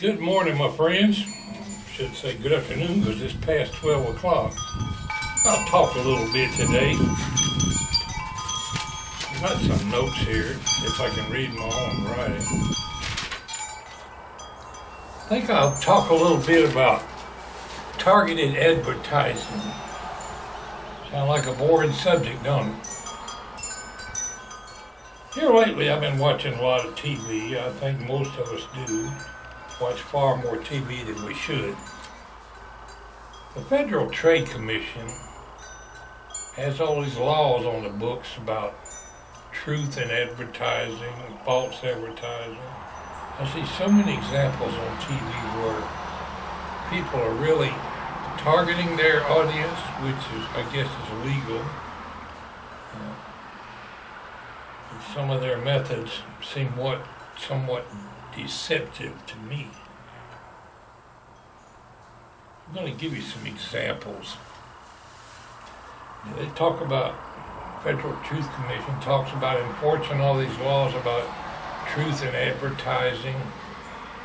Good morning, my friends. Should say good afternoon because it's past 12 o'clock. I'll talk a little bit today. I've got some notes here, if I can read my own writing. I think I'll talk a little bit about targeted advertising. Sound like a boring subject, don't it? Here lately, I've been watching a lot of TV. I think most of us do. Watch far more TV than we should. The Federal Trade Commission has all these laws on the books about truth in advertising and false advertising. I see so many examples on TV where people are really targeting their audience, which is, I guess, is illegal. Some of their methods seem somewhat deceptive to me. I'm going to give you some examples. They talk about, Federal Truth Commission talks about enforcing all these laws about truth in advertising.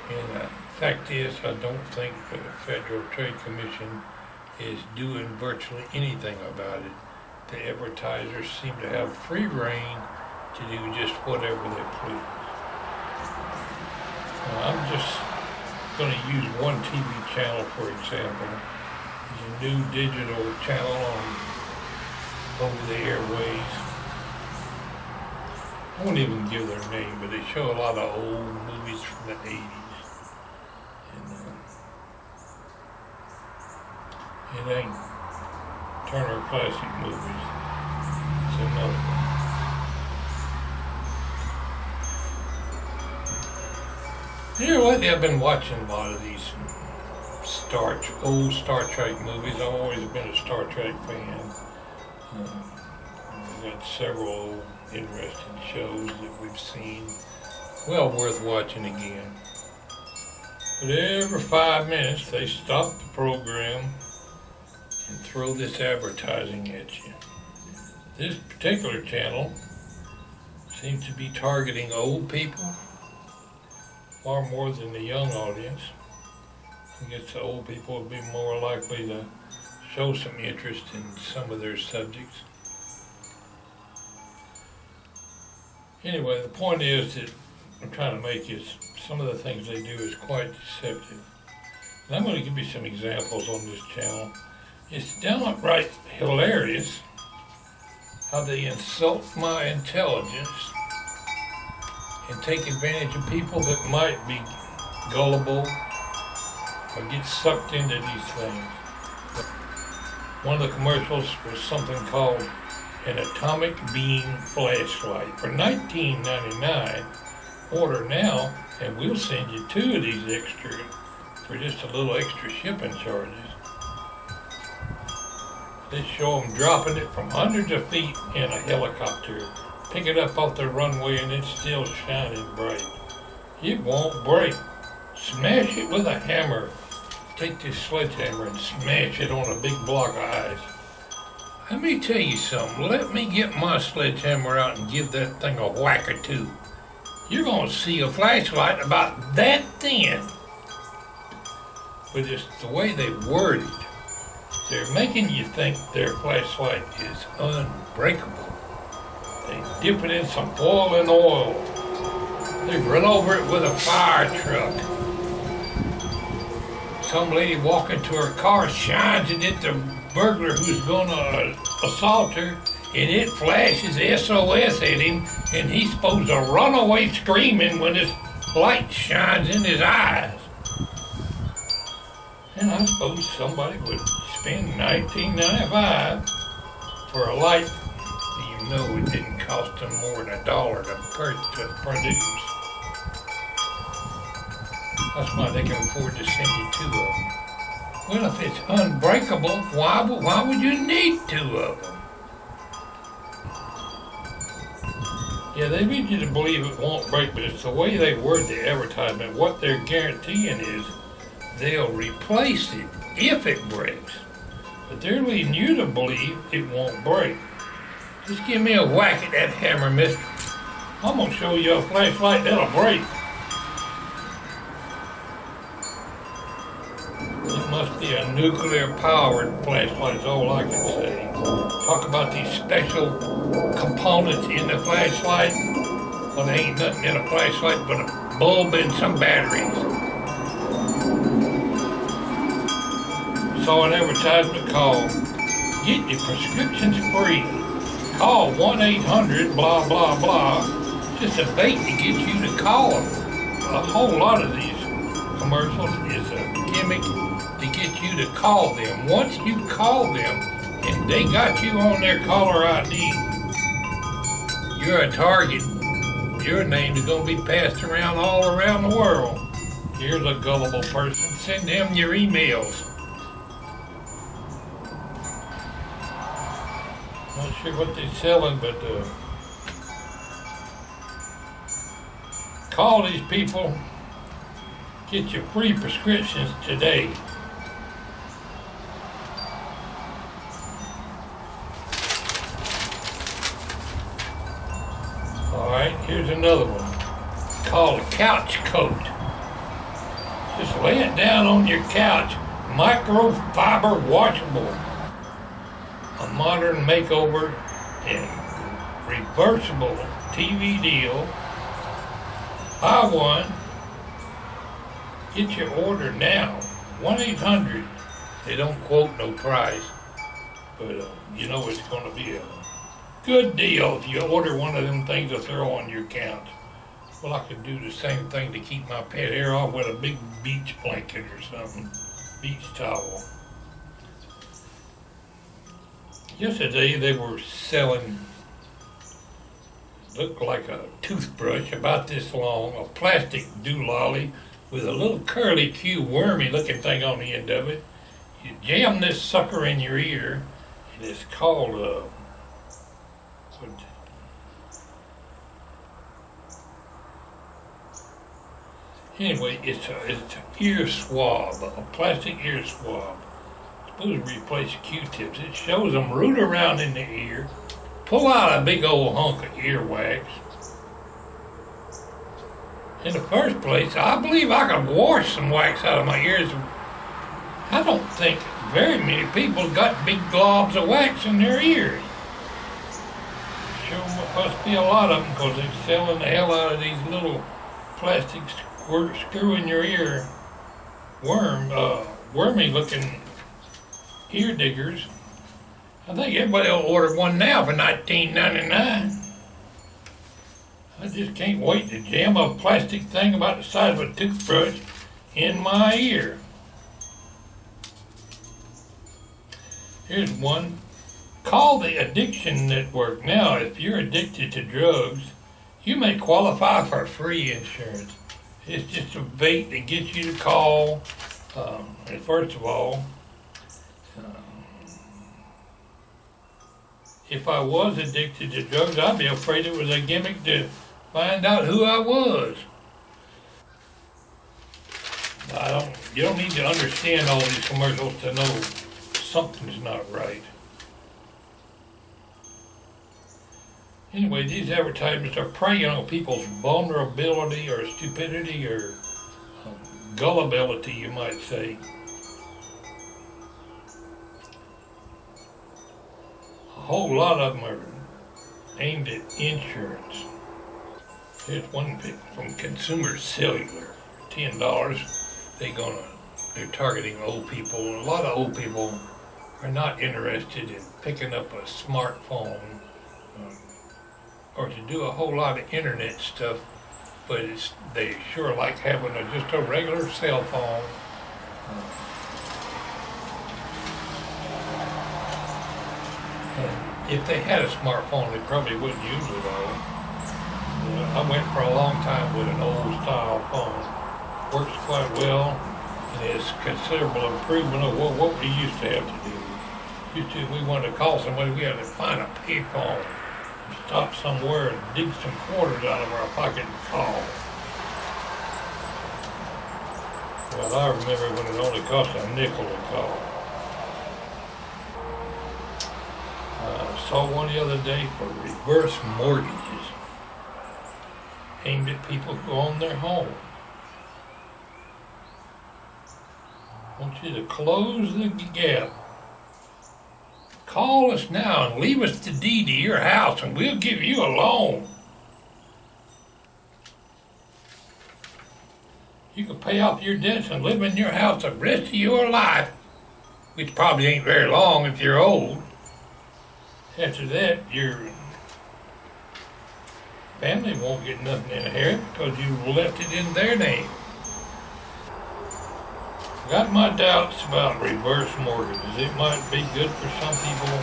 And the fact is, I don't think the Federal Trade Commission is doing virtually anything about it. The advertisers seem to have free rein to do just whatever they please. I'm just going to use one TV channel, for example. It's a new digital channel over the airways. I won't even give their name, but they show a lot of old movies from the 80s. And it ain't Turner Classic Movies. It's another one. Here lately I've been watching a lot of these old Star Trek movies. I've always been a Star Trek fan. We've got several interesting shows that we've seen. Well worth watching again. But every 5 minutes they stop the program and throw this advertising at you. This particular channel seems to be targeting old people far more than the young audience. I guess the old people would be more likely to show some interest in some of their subjects. Anyway, the point is that I'm trying to make is some of the things they do is quite deceptive. And I'm going to give you some examples on this channel. It's downright hilarious how they insult my intelligence and take advantage of people that might be gullible or get sucked into these things. One of the commercials was something called an atomic beam flashlight. For $19.99, order now and we'll send you 2 of these extra for just a little extra shipping charges. They show them dropping it from hundreds of feet in a helicopter. Pick it up off the runway and it's still shining bright. It won't break. Smash it with a hammer. Take this sledgehammer and smash it on a big block of ice. Let me tell you something. Let me get my sledgehammer out and give that thing a whack or two. You're going to see a flashlight about that thin. But it's the way they word it. They're making you think their flashlight is unbreakable. They dip it in some boiling oil. They run over it with a fire truck. Some lady walking to her car shines it at the burglar who's going to assault her, and it flashes SOS at him, and he's supposed to run away screaming when this light shines in his eyes. And I suppose somebody would spend $19.95 for a light. You know it didn't cost them more than $1 to produce. That's why they can afford to send you 2 of them. Well, if it's unbreakable, why would you need 2 of them? Yeah, they need you to believe it won't break, but it's the way they word the advertisement. What they're guaranteeing is they'll replace it if it breaks. But they're leading you to believe it won't break. Just give me a whack at that hammer, mister. I'm going to show you a flashlight that'll break. It must be a nuclear-powered flashlight, is all I can say. Talk about these special components in the flashlight. Well, there ain't nothing in a flashlight but a bulb and some batteries. Saw an advertisement called, "Get your prescriptions free. Call 1-800 blah blah blah." Just a bait to get you to call them. A whole lot of these commercials is a gimmick to get you to call them. Once you call them and they got you on their caller ID, you're a target. Your name is going to be passed around all around the world. Here's a gullible person. Send them your emails. Not sure what they're selling, but call these people. Get your free prescriptions today. Alright, here's another one. Called a couch coat. Just lay it down on your couch. Microfiber washable. A modern makeover and reversible TV deal. Buy one. Get your order now. 1-800. They don't quote no price, but you know it's going to be a good deal if you order one of them things to throw on your couch. Well, I could do the same thing to keep my pet hair off with a big beach blanket or something. Beach towel. Yesterday they were selling, looked like a toothbrush about this long, a plastic doolally with a little curly Q wormy looking thing on the end of it. You jam this sucker in your ear, and it's called anyway, it's an ear swab, a plastic ear swab. It's supposed to replace Q-tips. It shows them root around in the ear, pull out a big old hunk of earwax. In the first place, I believe I could wash some wax out of my ears. I don't think very many people got big globs of wax in their ears. Sure must be a lot of them because they're selling the hell out of these little plastic screw in your ear wormy looking ear diggers. I think everybody will order one now for $19.99. I just can't wait to jam a plastic thing about the size of a toothbrush in my ear. Here's one. Call the Addiction Network now. If you're addicted to drugs, you may qualify for free insurance. It's just a bait to get you to call. And first of all, if I was addicted to drugs, I'd be afraid it was a gimmick to find out who I was. You don't need to understand all these commercials to know something's not right. Anyway, these advertisements are preying on people's vulnerability or stupidity or gullibility, you might say. A whole lot of them are aimed at insurance. Here's one from Consumer Cellular, $10. They're targeting old people. A lot of old people are not interested in picking up a smartphone or to do a whole lot of internet stuff, but they sure like having just a regular cell phone. If they had a smartphone, they probably wouldn't use it all. I went for a long time with an old style phone. Works quite well, and it's considerable improvement of what we used to have to do. If we wanted to call somebody, we had to find a payphone, stop somewhere and dig some quarters out of our pocket and call. Well, I remember when it only cost a nickel to call. I saw one the other day for reverse mortgages aimed at people who own their home. I want you to close the gap. Call us now and leave us the deed to your house and we'll give you a loan. You can pay off your debts and live in your house the rest of your life, which probably ain't very long if you're old. After that, your family won't get nothing in here because you left it in their name. Got my doubts about reverse mortgages. It might be good for some people.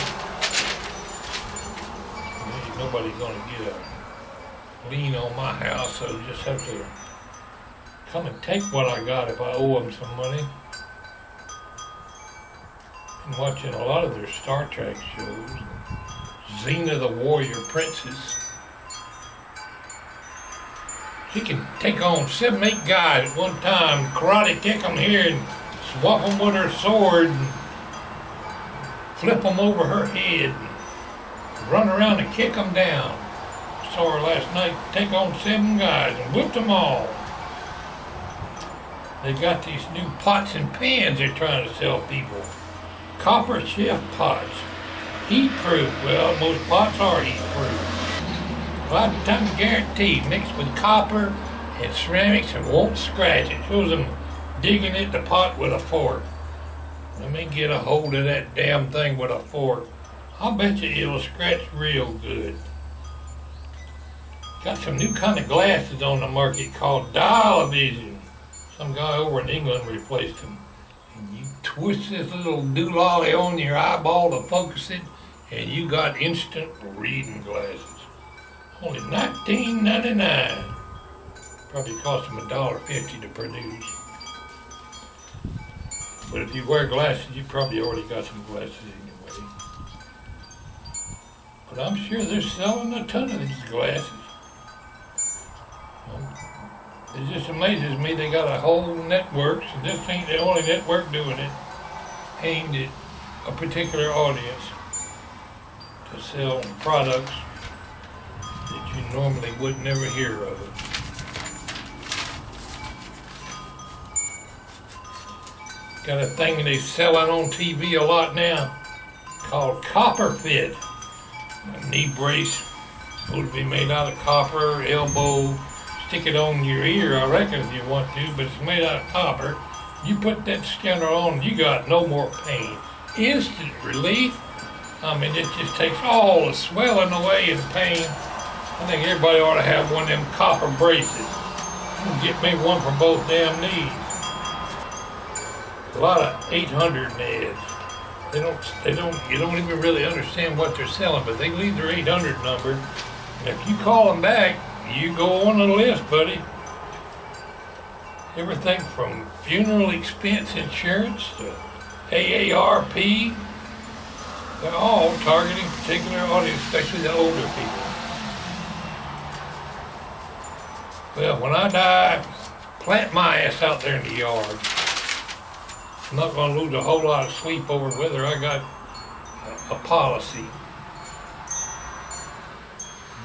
Ain't nobody gonna get a lien on my house, so just have to come and take what I got if I owe them some money. I'm watching a lot of their Star Trek shows. Xena the Warrior Princess. She can take on 7, 8 guys at one time, karate kick them here and swap them with her sword and flip them over her head and run around and kick them down. Saw her last night take on 7 guys and whipped them all. They got these new pots and pans they're trying to sell people. Copper chef pots. Heat proof. Well, most pots are heat proof. Lifetime guarantee, mixed with copper and ceramics and won't scratch. It shows them digging at the pot with a fork. Let me get a hold of that damn thing with a fork. I'll bet you it'll scratch real good. Got some new kind of glasses on the market called Dial-O-Vision. Some guy over in England replaced them. And you twist this little doolally on your eyeball to focus it, and you got instant reading glasses. Only $19.99. Probably cost them $1.50 to produce. But if you wear glasses, you probably already got some glasses anyway. But I'm sure they're selling a ton of these glasses. It just amazes me they got a whole network, so this ain't the only network doing it, aimed at a particular audience to sell products that you normally would never hear of. Got a thing they selling on TV a lot now called Copper Fit. A knee brace supposed to be made out of copper, elbow. Stick it on your ear, I reckon, if you want to, but it's made out of copper. You put that scanner on, you got no more pain. Instant relief. I mean, it just takes all the swelling away and pain. I think everybody ought to have one of them copper braces. You can get me one for both damn knees. A lot of 800 ads. You don't even really understand what they're selling, but they leave their 800 number. And if you call them back, you go on the list, buddy. Everything from funeral expense insurance to AARP. They're all targeting particular audience, especially the older people. Well, when I die, plant my ass out there in the yard. I'm not going to lose a whole lot of sleep over whether I got a policy.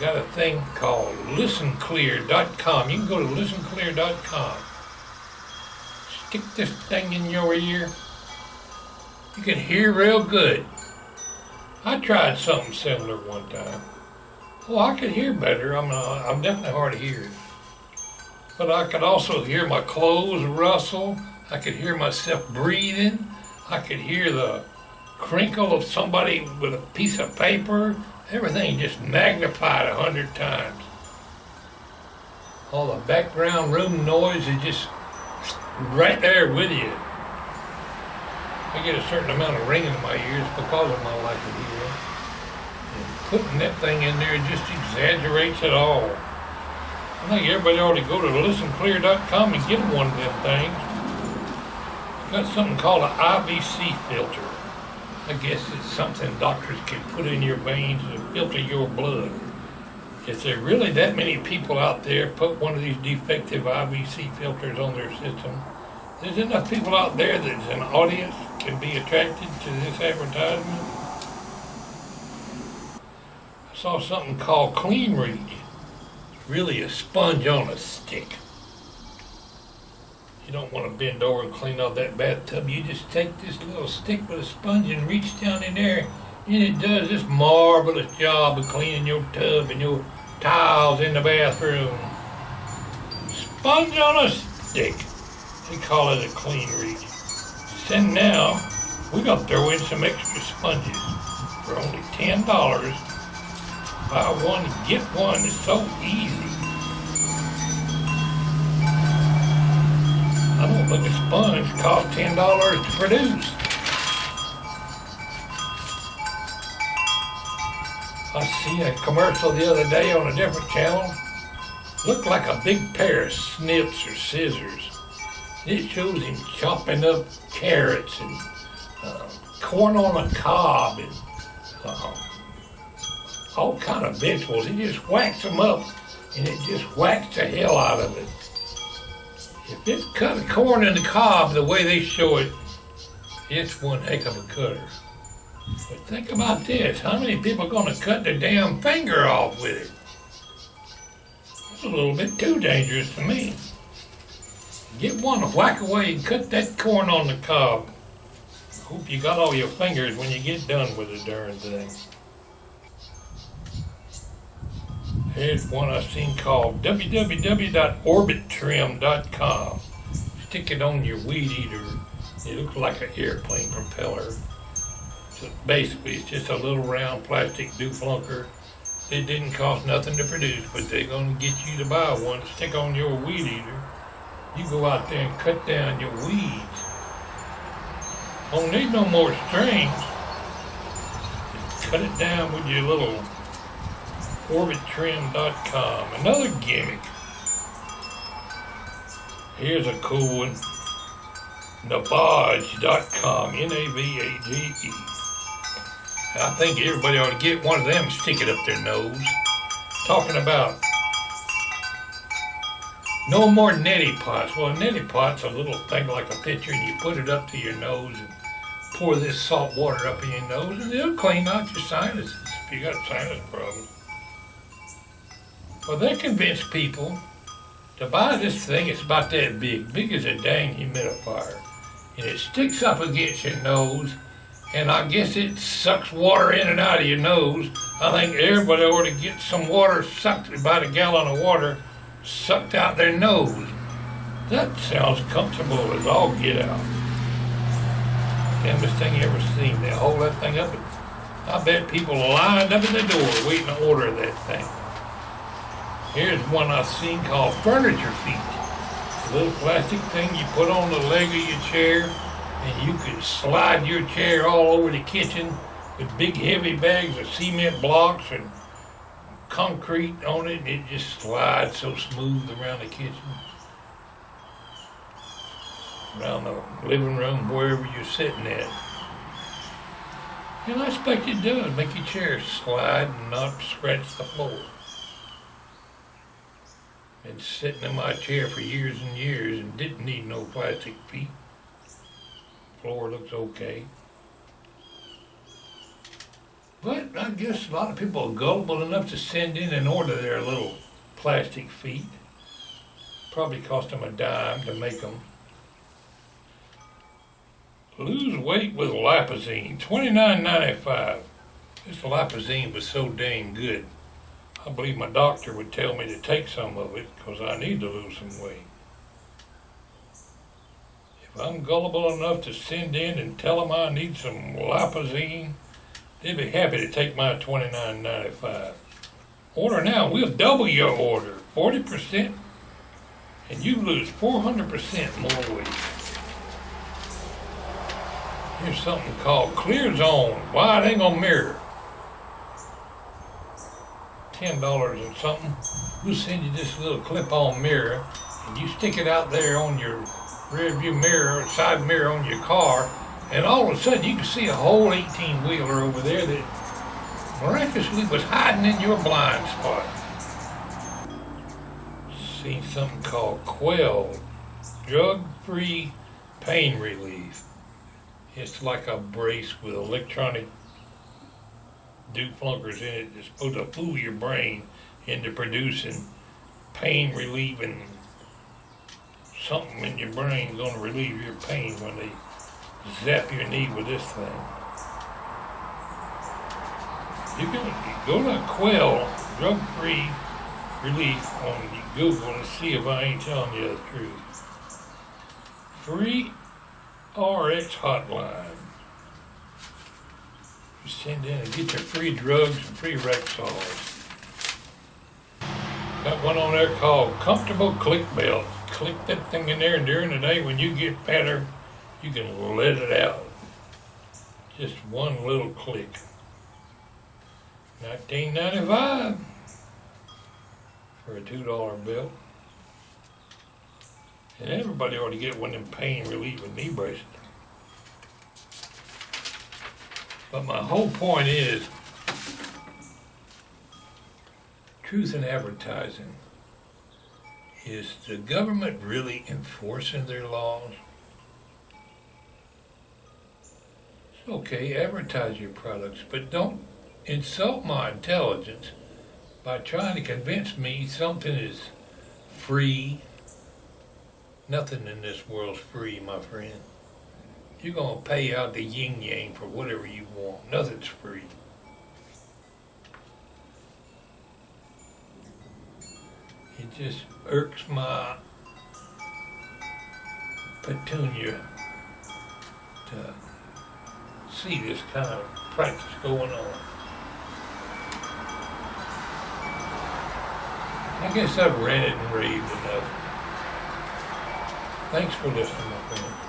Got a thing called listenclear.com. You can go to listenclear.com. Stick this thing in your ear. You can hear real good. I tried something similar one time. Oh, I could hear better. I'm definitely hard of hearing. But I could also hear my clothes rustle. I could hear myself breathing. I could hear the crinkle of somebody with a piece of paper. Everything just magnified 100 times. All the background room noise is just right there with you. I get a certain amount of ringing in my ears because of my lack of hearing. And putting that thing in there just exaggerates it all. I think everybody ought to go to listenclear.com and get one of them things. Got something called an IVC filter. I guess it's something doctors can put in your veins to filter your blood. If there are really that many people out there put one of these defective IVC filters on their system, there's enough people out there that's an audience can be attracted to this advertisement. I saw something called Clean Reach. It's really a sponge on a stick. You don't want to bend over and clean out that bathtub. You just take this little stick with a sponge and reach down in there, and it does this marvelous job of cleaning your tub and your tiles in the bathroom. Sponge on a stick. They call it a clean reach. And now, we're going to throw in some extra sponges for only $10. Buy one, get one. It's so easy. I don't think a sponge costs $10 to produce. I see a commercial the other day on a different channel. Looked like a big pair of snips or scissors. It shows him chopping up carrots and corn on a cob and all kind of vegetables. He just whacks them up and it just whacks the hell out of it. If it's cut corn in the cob the way they show it, it's one heck of a cutter. But think about this, how many people are going to cut their damn finger off with it? It's a little bit too dangerous to me. Get one, whack away and cut that corn on the cob. Hope you got all your fingers when you get done with the darn thing. Here's one I've seen called www.orbittrim.com. Stick it on your weed eater. It looks like an airplane propeller. So basically, it's just a little round plastic dooflunker. It didn't cost nothing to produce, but they're going to get you to buy one to stick on your weed eater. You go out there and cut down your weeds. Don't need no more strings. Just cut it down with your little orbittrim.com. Another gimmick. Here's a cool one. Navage.com. Navage. I think everybody ought to get one of them and stick it up their nose. Talking about no more neti pots. Well, a neti pot's a little thing like a pitcher, and you put it up to your nose and pour this salt water up in your nose, and it'll clean out your sinuses if you got sinus problems. Well, they convinced people to buy this thing. It's about that big as a dang humidifier, and it sticks up against your nose, and I guess it sucks water in and out of your nose. I think everybody ought to get some water sucked, about a gallon of water sucked out their nose. That sounds comfortable as all get out. Damnest thing you ever seen. They hold that thing up, and I bet people are lined up at the door waiting to order that thing. Here's one I've seen called furniture feet. A little plastic thing you put on the leg of your chair, and you can slide your chair all over the kitchen with big heavy bags of cement blocks and concrete on it, and it just slides so smooth around the kitchen, around the living room, wherever you're sitting at. And I expect it does make your chair slide and not scratch the floor. Been sitting in my chair for years and years and didn't need no plastic feet. Floor looks okay. But I guess a lot of people are gullible enough to send in and order their little plastic feet. Probably cost them a dime to make them. Lose weight with Lipazine, $29.95. This Lipazine was so dang good. I believe my doctor would tell me to take some of it because I need to lose some weight. If I'm gullible enough to send in and tell them I need some Lipazine, they'd be happy to take my $29.95. Order now, we'll double your order, 40%, and you lose 400% more weight. Here's something called Clear Zone, wide angle mirror. $10 and something. We'll send you this little clip-on mirror, and you stick it out there on your rear view mirror, or side mirror on your car, and all of a sudden you can see a whole 18-wheeler over there that miraculously was hiding in your blind spot. Seen something called Quell, drug-free pain relief. It's like a brace with electronic dooflunkers in it that's supposed to fool your brain into producing pain relieving something in your brain gonna relieve your pain when they zap your knee with this thing. You can go to Quell, drug-free relief on Google and see if I ain't telling you the truth. Free RX hotline. You send in and get your free drugs and free Rexalls. Got one on there called Comfortable Click Belt. Click that thing in there, and during the day when you get better, you can let it out. Just one little click. $19.95 for a $2 bill. And everybody ought to get one of them pain relieving knee bracelets. But my whole point is, truth in advertising. Is the government really enforcing their laws? It's okay, advertise your products, but don't insult my intelligence by trying to convince me something is free. Nothing in this world's free, my friend. You're gonna pay out the yin yang for whatever you want. Nothing's free. It just irks my petunia to see this kind of practice going on. I guess I've ranted and raved enough. Thanks for listening, my friend.